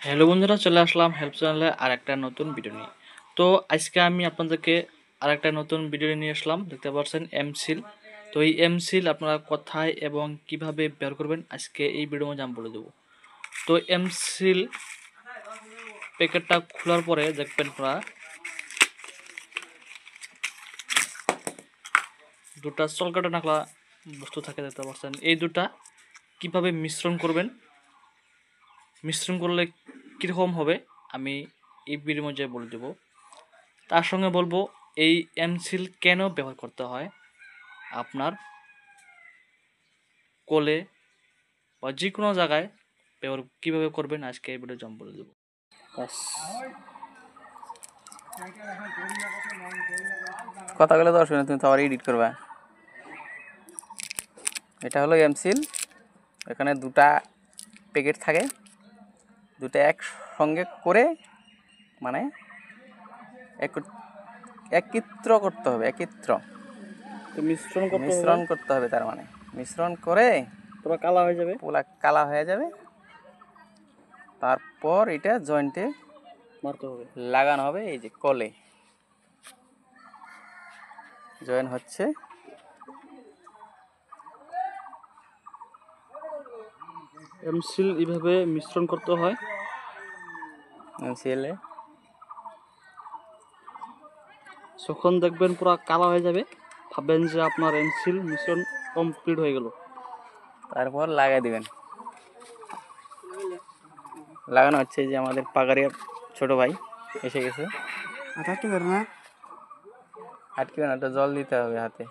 Hello বন্ধুরা, চলে আসলাম help চ্যানেলে আর একটা নতুন ভিডিও নিয়ে। তো আজকে আমি আপনাদেরকে আর একটা নতুন ভিডিও নিয়ে আসলাম। দেখতে পাচ্ছেন এমসিল। তো এই এমসিল আপনারা কোথায় এবং কিভাবে বের করবেন আজকে এই ভিডিওর মধ্যে আমি বলে দেবো। তো এমসিল প্যাকেটটা খোলার পরে দেখবেন আপনারা দুটা চলকাটা নাকলা বস্তু থাকে, দেখতে পাচ্ছেন। এই দুটা কিভাবে মিশ্রণ করবেন, মিশ্রণ করলে কীরকম হবে আমি এই ভিডিওর মধ্যে বলে দেবো। তার সঙ্গে বলবো এই এমসিল কেন ব্যবহার করতে হয় আপনার কোলে বা যে কোনো জায়গায় ব্যবহার কীভাবে করবেন আজকে এই ভিডিও বলে দেবো। কথাগুলো দর্শক তুমি তো আবার এডিট করবা। এটা হলো এমসিল। এখানে দুটা প্যাকেট থাকে, দুটা একসঙ্গে করে মানে একত্র করতে হবে। মিশ্রণ করতে হবে, তার মানে মিশ্রণ করে পুরো কালা হয়ে যাবে, পুরা কালা হয়ে যাবে। তারপর এটা জয়েন্টে মারতে হবে, লাগানো হবে। এই যে কলে জয়েন হচ্ছে। এমসিল এইভাবে মিশ্রণ করতে হয়। এমসিএলে যখন দেখবেন পুরো কালা হয়ে যাবে, ভাববেন যে আপনার এমসিল মিশ্রণ কমপ্লিট হয়ে গেল। তারপর লাগাই দিবেন। লাগানো হচ্ছে। যে আমাদের পাগারিয়ার ছোট ভাই এসে গেছে। আটকে না, আটকে না, তো জল দিতে হবে হাতে।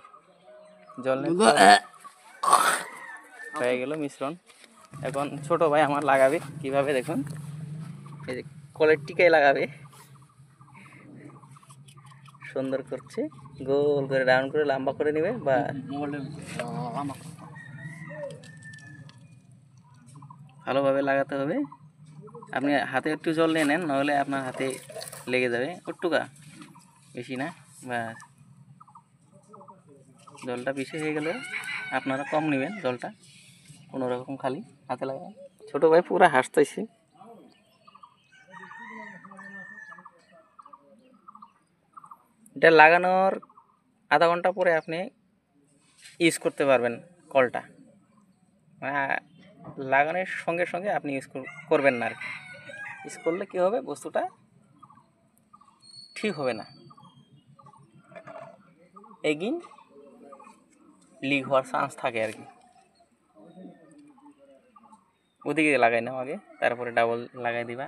জল হয়ে গেল মিশ্রণ। এখন ছোট ভাই আমার লাগাবে কিভাবে দেখুন। এই যে কলের টিকায় লাগাবে, সুন্দর করছে। গোল করে রাউন্ড করে লম্বা করে নেবে বা ভালোভাবে লাগাতে হবে। আপনি হাতে একটু জল নিয়ে নেন, নাহলে আপনার হাতে লেগে যাবে। ওটুকা বেশি না, ব্যাস। জলটা বেশি হয়ে গেলে আপনারা কম নেবেন জলটা, কোনো রকম খালি হাতে লাগাবেন। ছোট ভাই পুরো হাসতেছে। এটা লাগানোর আধা ঘন্টা পরে আপনি ইউজ করতে পারবেন কলটা। মানে লাগানোর সঙ্গে সঙ্গে আপনি ইউজ করবেন না আর কি। ইউজ করলে কী হবে, বস্তুটা ঠিক হবে না, এগিন লিক হওয়ার চান্স থাকে আর কি। ওদিকে লাগাই নাও আগে, তারপরে ডাবল লাগাই দিবা।